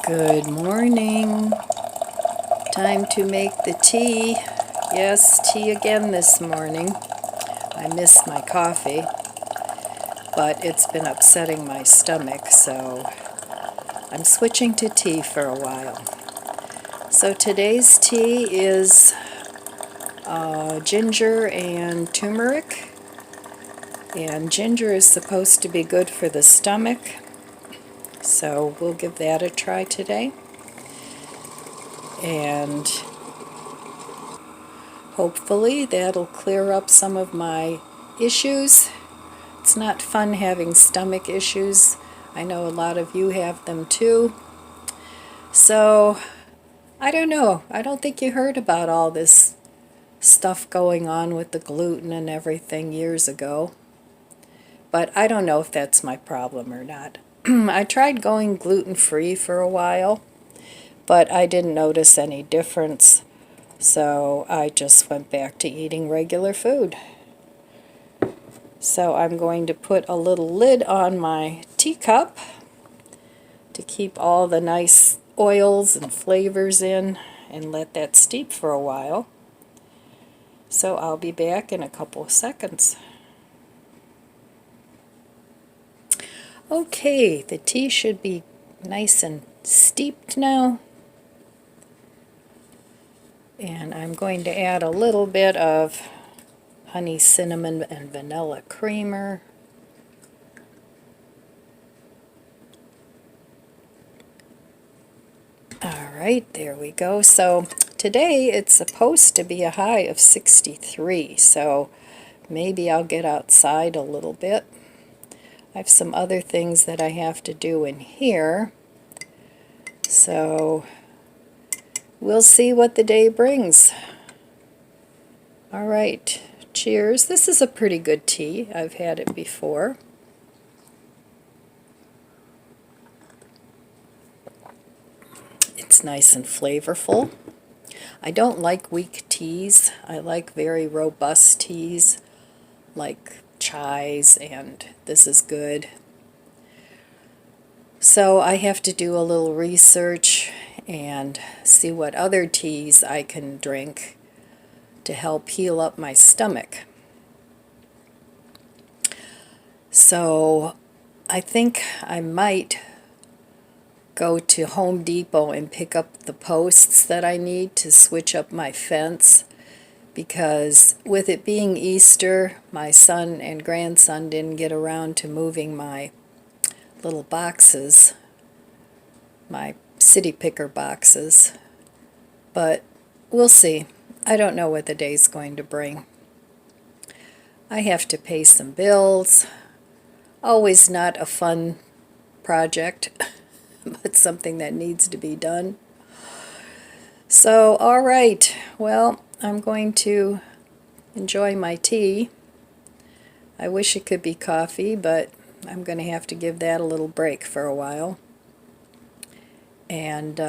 Good morning. Time to make the tea. Yes, tea again this morning. I missed my coffee, but it's been upsetting my stomach, so I'm switching to tea for a while. So today's tea is ginger and turmeric. And ginger is supposed to be good for the stomach, so we'll give that a try today. And hopefully that'll clear up some of my issues. It's not fun having stomach issues. I know a lot of you have them too. So, I don't know. I don't think you heard about all this stuff going on with the gluten and everything years ago. But I don't know if that's my problem or not. I tried going gluten-free for a while, but I didn't notice any difference. So I just went back to eating regular food. So I'm going to put a little lid on my teacup to keep all the nice oils and flavors in and let that steep for a while. So I'll be back in a couple of seconds. Okay, the tea should be nice and steeped now. And I'm going to add a little bit of honey, cinnamon, and vanilla creamer. Alright, there we go. So today it's supposed to be a high of 63, so maybe I'll get outside a little bit. I have some other things that I have to do in here, so we'll see what the day brings. Alright, cheers. This is a pretty good tea. I've had it before. It's nice and flavorful. I don't like weak teas. I like very robust teas, like chais, and this is good. So I have to do a little research and see what other teas I can drink to help heal up my stomach. So I think I might go to Home Depot and pick up the posts that I need to switch up my fence, because with it being Easter, my son and grandson didn't get around to moving my little boxes, my city picker boxes, but we'll see. I don't know what the day's going to bring. I have to pay some bills. Always not a fun project, but something that needs to be done. So, alright, well, I'm going to enjoy my tea. I wish it could be coffee, but I'm going to have to give that a little break for a while. And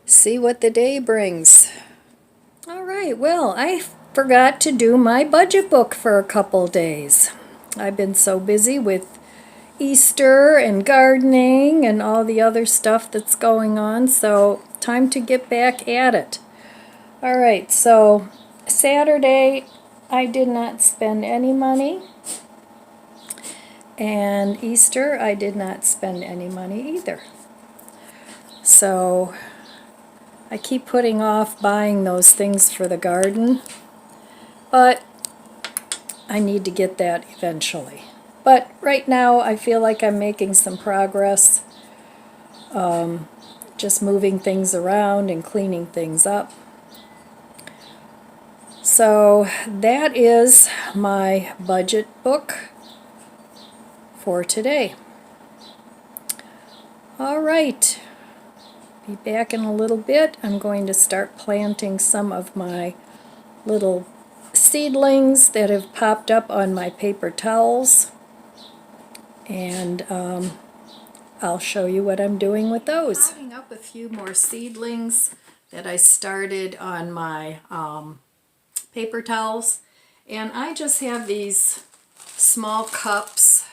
see what the day brings. Alright, well, I forgot to do my budget book for a couple days. I've been so busy with Easter and gardening and all the other stuff that's going on, so time to get back at it. Alright, so Saturday I did not spend any money, and Easter I did not spend any money either. So I keep putting off buying those things for the garden, but I need to get that eventually. But right now I feel like I'm making some progress, just moving things around and cleaning things up. So that is my budget book for today. Alright, be back in a little bit. I'm going to start planting some of my little seedlings that have popped up on my paper towels, and I'll show you what I'm doing with those. Potting up a few more seedlings that I started on my paper towels, and I just have these small cups,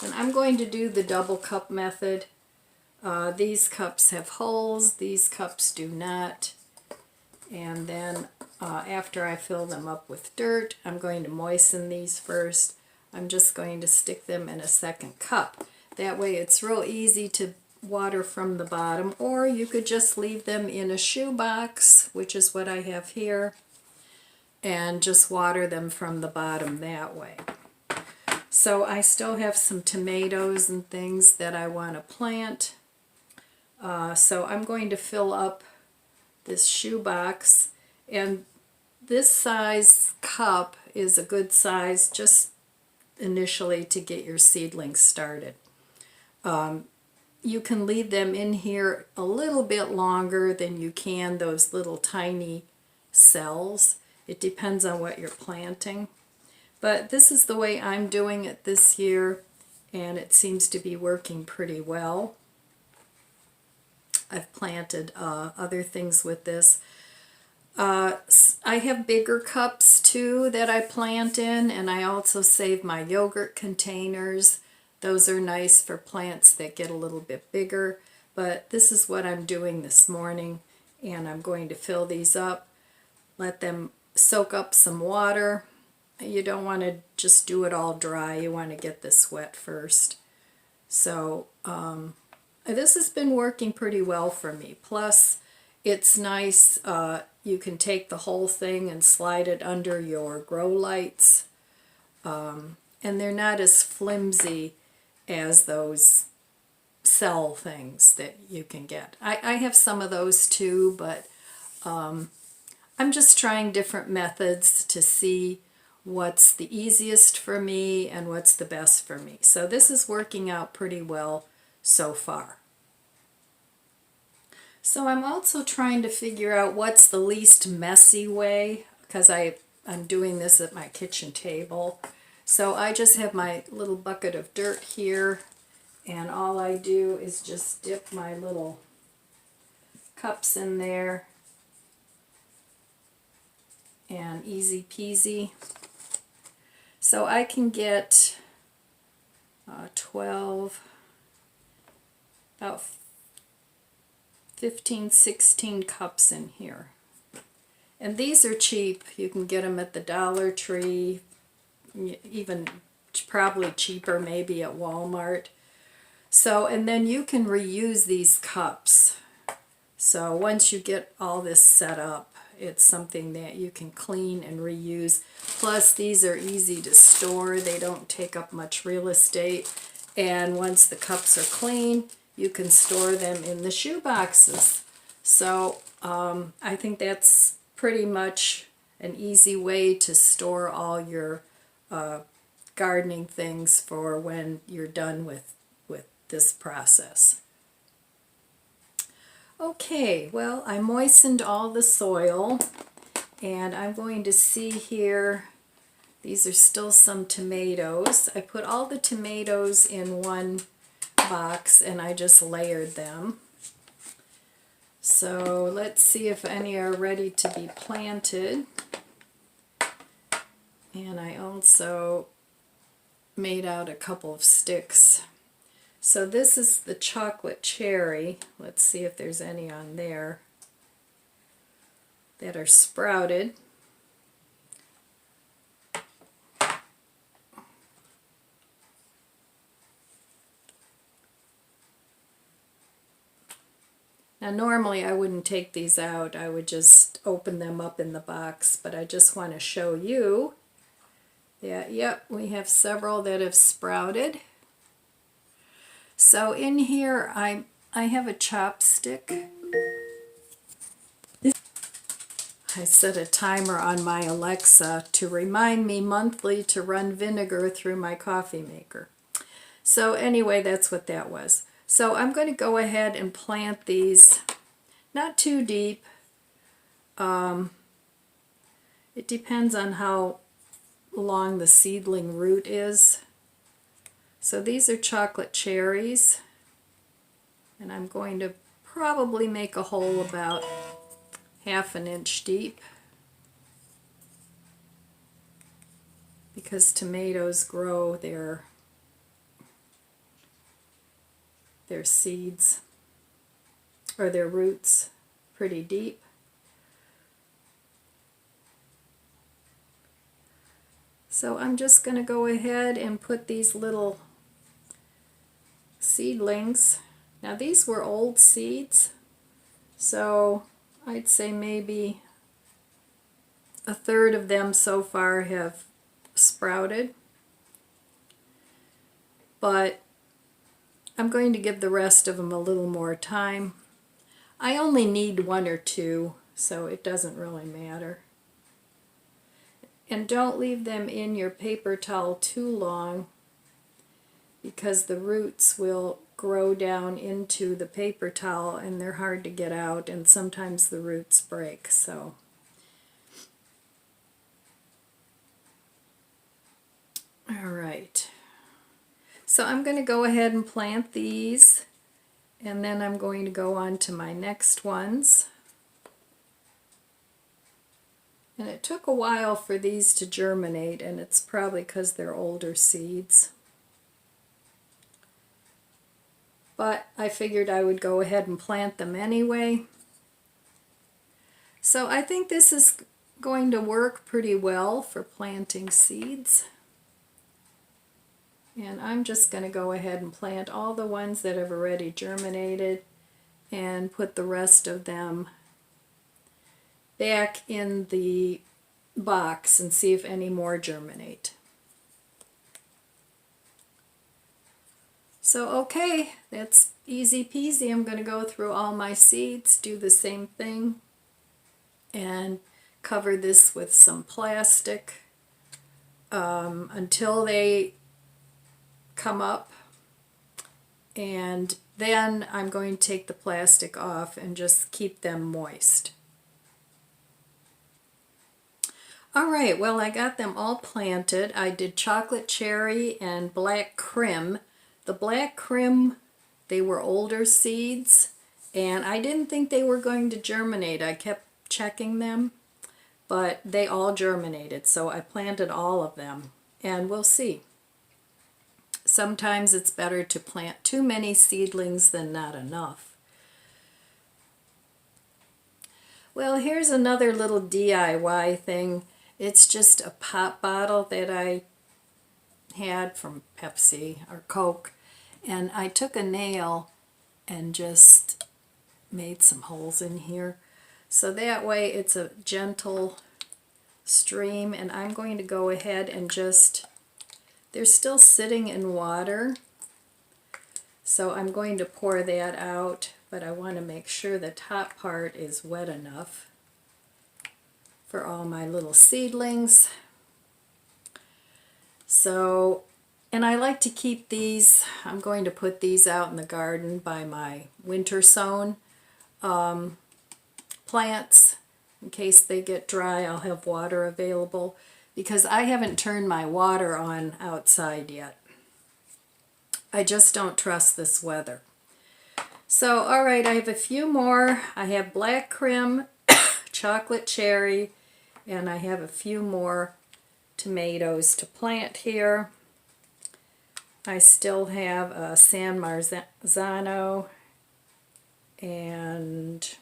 and I'm going to do the double cup method. These cups have holes, these cups do not. And then after I fill them up with dirt, I'm going to moisten these first. I'm just going to stick them in a second cup. That way it's real easy to water from the bottom, or you could just leave them in a shoebox, which is what I have here, and just water them from the bottom that way. So I still have some tomatoes and things that I want to plant. So I'm going to fill up this shoebox, and this size cup is a good size just initially to get your seedlings started. You can leave them in here a little bit longer than you can those little tiny cells. It depends on what you're planting. But this is the way I'm doing it this year, and it seems to be working pretty well. I've planted other things with this. I have bigger cups too that I plant in, and I also save my yogurt containers. Those are nice for plants that get a little bit bigger, but this is what I'm doing this morning, and I'm going to fill these up, let them soak up some water. You don't want to just do it all dry, you want to get this wet first. So this has been working pretty well for me. Plus, it's nice, you can take the whole thing and slide it under your grow lights, and they're not as flimsy as those cell things that you can get. I have some of those too, but I'm just trying different methods to see what's the easiest for me and what's the best for me. So this is working out pretty well so far. So I'm also trying to figure out what's the least messy way, because I'm doing this at my kitchen table. So I just have my little bucket of dirt here, and all I do is just dip my little cups in there, and easy peasy. So I can get 12, about 15, 16 cups in here. And these are cheap. You can get them at the Dollar Tree, even probably cheaper maybe at Walmart. So, and then you can reuse these cups. So once you get all this set up, it's something that you can clean and reuse. Plus, these are easy to store. They don't take up much real estate. And once the cups are clean, you can store them in the shoe boxes. So I think that's pretty much an easy way to store all your gardening things for when you're done with this process. Okay, well, I moistened all the soil, and I'm going to see here, these are still some tomatoes. I put all the tomatoes in one box and I just layered them. So let's see if any are ready to be planted. And I also made out a couple of sticks. So this is the chocolate cherry. Let's see if there's any on there that are sprouted. Now normally I wouldn't take these out, I would just open them up in the box, but I just want to show you that, yep, we have several that have sprouted. So in here I have a chopstick. I set a timer on my Alexa to remind me monthly to run vinegar through my coffee maker. So anyway, that's what that was. So I'm going to go ahead and plant these, not too deep. It depends on how long the seedling root is. So these are chocolate cherries, and I'm going to probably make a hole about ½ an inch deep, because tomatoes grow their seeds. or their roots pretty deep. So I'm just going to go ahead and put these little seedlings. Now these were old seeds, so I'd say maybe a third of them so far have sprouted. But I'm going to give the rest of them a little more time. I only need one or two, so it doesn't really matter. And don't leave them in your paper towel too long, because the roots will grow down into the paper towel and they're hard to get out, and sometimes the roots break. So all right, so I'm going to go ahead and plant these, and then I'm going to go on to my next ones. And it took a while for these to germinate, and it's probably because they're older seeds. But I figured I would go ahead and plant them anyway. So I think this is going to work pretty well for planting seeds. And I'm just going to go ahead and plant all the ones that have already germinated and put the rest of them back in the box and see if any more germinate. So okay, that's easy peasy. I'm going to go through all my seeds, do the same thing, and cover this with some plastic until they come up, and then I'm going to take the plastic off and just keep them moist. Alright, well, I got them all planted. I did chocolate cherry and black crim. The black crim, they were older seeds, and I didn't think they were going to germinate. I kept checking them, but they all germinated, so I planted all of them, and we'll see. Sometimes it's better to plant too many seedlings than not enough. Well, here's another little DIY thing. It's just a pop bottle that I had from Pepsi or Coke, and I took a nail and just made some holes in here. So that way it's a gentle stream, and I'm going to go ahead and just, they're still sitting in water, so I'm going to pour that out, but I want to make sure the top part is wet enough for all my little seedlings. So, and I like to keep these, I'm going to put these out in the garden by my winter sown plants. In case they get dry, I'll have water available, because I haven't turned my water on outside yet. I just don't trust this weather. So, alright, I have a few more. I have black crim, chocolate cherry, and I have a few more tomatoes to plant here. I still have a San Marzano, and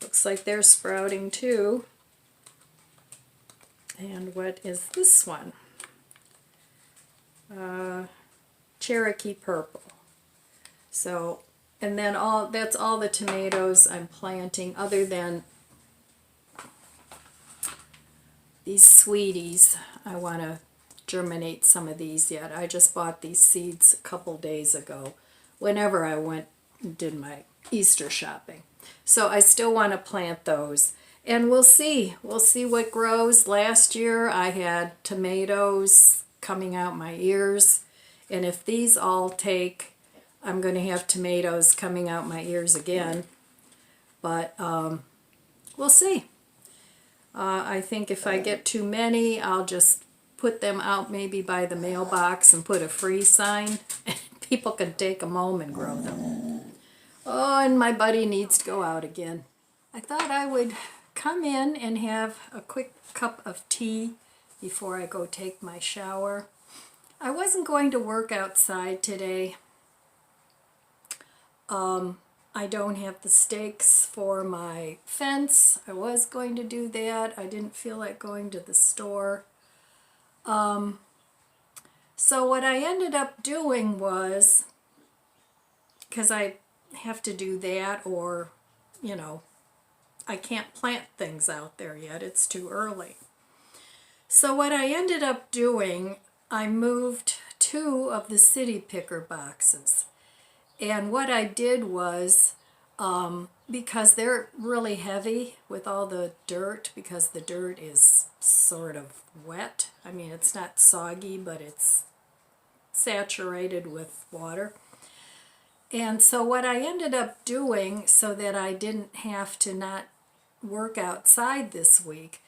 looks like they're sprouting too. And what is this one? Cherokee Purple. So, and then that's all the tomatoes I'm planting, other than these sweeties. I want to germinate some of these yet. I just bought these seeds a couple days ago, whenever I went and did my Easter shopping. So I still want to plant those. And we'll see. We'll see what grows. Last year I had tomatoes coming out my ears. And if these all take, I'm going to have tomatoes coming out my ears again. But we'll see. I think if I get too many, I'll just put them out maybe by the mailbox and put a free sign. And people can take them home and grow them. Oh, and my buddy needs to go out again. I thought I would come in and have a quick cup of tea before I go take my shower. I wasn't going to work outside today. I don't have the stakes for my fence. I was going to do that. I didn't feel like going to the store. So what I ended up doing was, because I have to do that, or, you know, I can't plant things out there yet. It's too early. So what I ended up doing, I moved 2 of the city picker boxes. And what I did was, because they're really heavy with all the dirt, because the dirt is sort of wet. I mean, it's not soggy, but it's saturated with water. And so what I ended up doing, so that I didn't have to not work outside this week,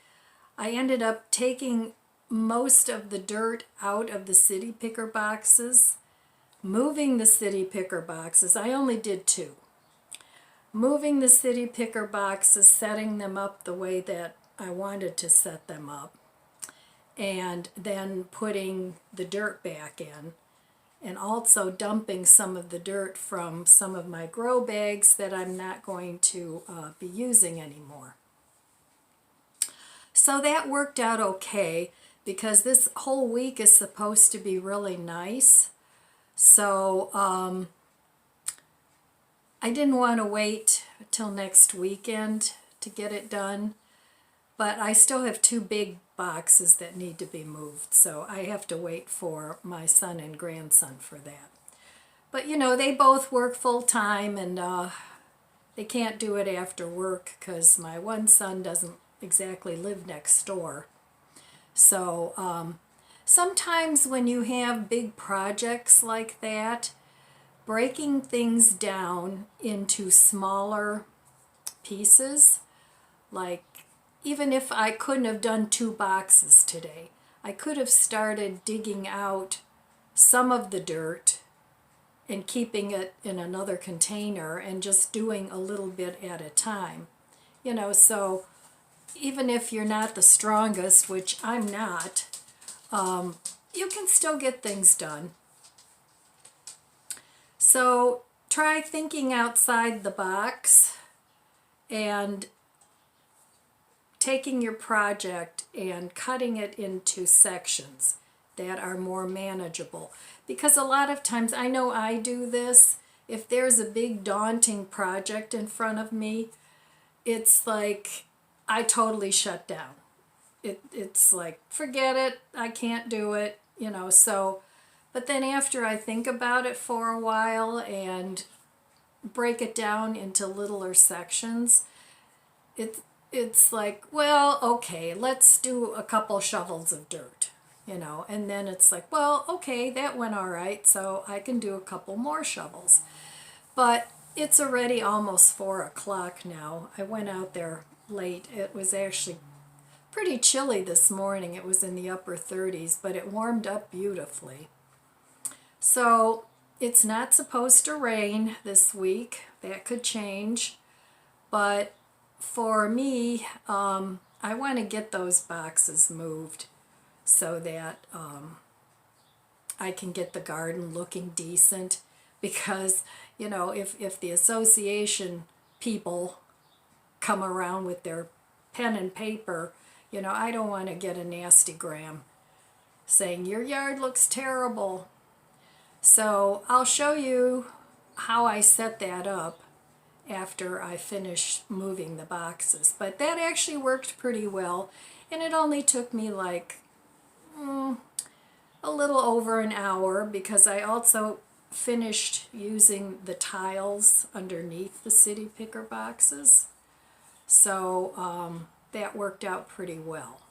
I ended up taking most of the dirt out of the city picker boxes, moving the city picker boxes. I only did 2. Moving the city picker boxes, setting them up the way that I wanted to set them up, and then putting the dirt back in, and also dumping some of the dirt from some of my grow bags that I'm not going to be using anymore. So that worked out okay, because this whole week is supposed to be really nice. So I didn't want to wait till next weekend to get it done, but I still have 2 big boxes that need to be moved, so I have to wait for my son and grandson for that. But you know, they both work full time, and they can't do it after work because my one son doesn't exactly live next door. So sometimes when you have big projects like that, breaking things down into smaller pieces, like even if I couldn't have done 2 boxes today, I could have started digging out some of the dirt and keeping it in another container and just doing a little bit at a time. You know, so even if you're not the strongest, which I'm not, you can still get things done. So try thinking outside the box and taking your project and cutting it into sections that are more manageable. Because a lot of times, I know I do this, if there's a big daunting project in front of me, it's like I totally shut down. It's like, forget it, I can't do it, you know. So, but then after I think about it for a while and break it down into littler sections, it's like, well, okay, let's do a couple shovels of dirt, you know, and then it's like, well, okay, that went all right, so I can do a couple more shovels. But it's already almost 4 o'clock now. I went out there late. It was actually pretty chilly this morning. It was in the upper 30s, but it warmed up beautifully. So it's not supposed to rain this week. That could change. But for me, I want to get those boxes moved so that I can get the garden looking decent, because, you know, if the association people come around with their pen and paper, you know, I don't want to get a nasty gram saying your yard looks terrible. So I'll show you how I set that up after I finish moving the boxes. But that actually worked pretty well, and it only took me like a little over an hour, because I also finished using the tiles underneath the city picker boxes. So that worked out pretty well.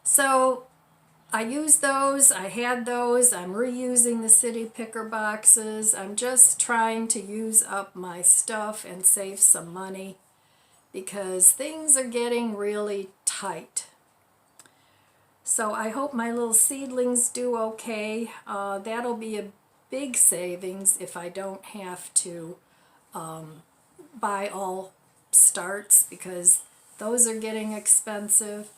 So I used those, I had those, I'm reusing the city picker boxes. I'm just trying to use up my stuff and save some money, because things are getting really tight. So I hope my little seedlings do okay. That'll be a big savings if I don't have to buy all starts, because those are getting expensive.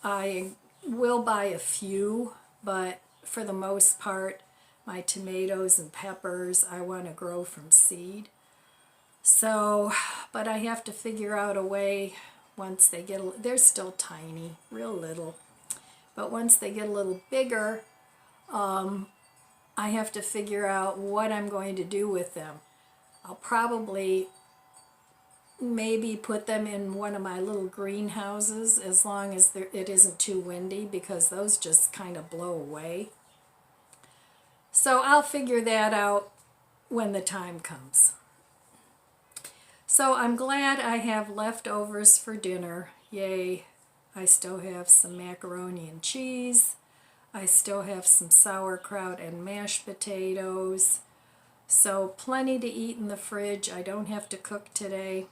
I will buy a few, but for the most part, my tomatoes and peppers I want to grow from seed. So, but I have to figure out a way once they get, they're still tiny, real little, but once they get a little bigger, I have to figure out what I'm going to do with them. I'll probably maybe put them in one of my little greenhouses as long as it isn't too windy, because those just kind of blow away. So I'll figure that out when the time comes. So I'm glad I have leftovers for dinner. Yay. I still have some macaroni and cheese. I still have some sauerkraut and mashed potatoes. So plenty to eat in the fridge. I don't have to cook today.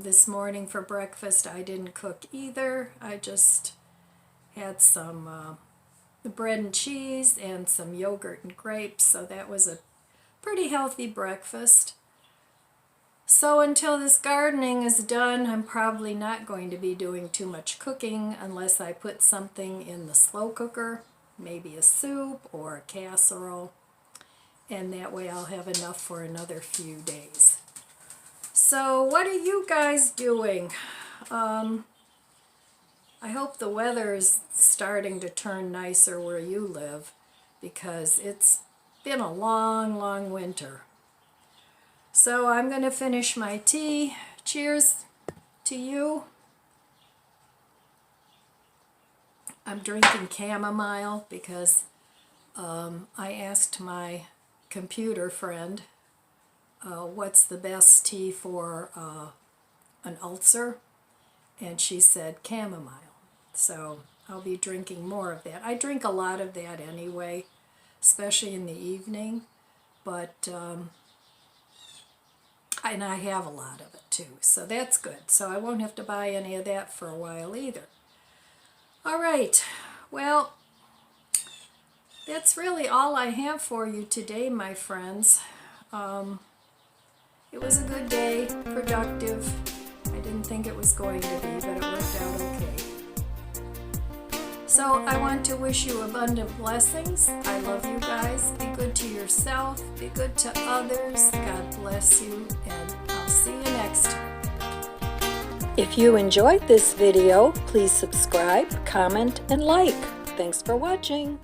This morning for breakfast I didn't cook either. I just had some bread and cheese and some yogurt and grapes. So that was a pretty healthy breakfast. So until this gardening is done, I'm probably not going to be doing too much cooking unless I put something in the slow cooker, maybe a soup or a casserole, and that way I'll have enough for another few days. So what are you guys doing? I hope the weather is starting to turn nicer where you live, because it's been a long, long winter. So I'm going to finish my tea. Cheers to you. I'm drinking chamomile because I asked my computer friend what's the best tea for an ulcer, and she said chamomile. So I'll be drinking more of that. I drink a lot of that anyway, especially in the evening, but and I have a lot of it too, so that's good. So I won't have to buy any of that for a while either. All right, well, that's really all I have for you today, my friends. It was a good day, productive. I didn't think it was going to be, but it worked out okay. So I want to wish you abundant blessings. I love you guys. Be good to yourself. Be good to others. God bless you, and I'll see you next time. If you enjoyed this video, please subscribe, comment, and like. Thanks for watching.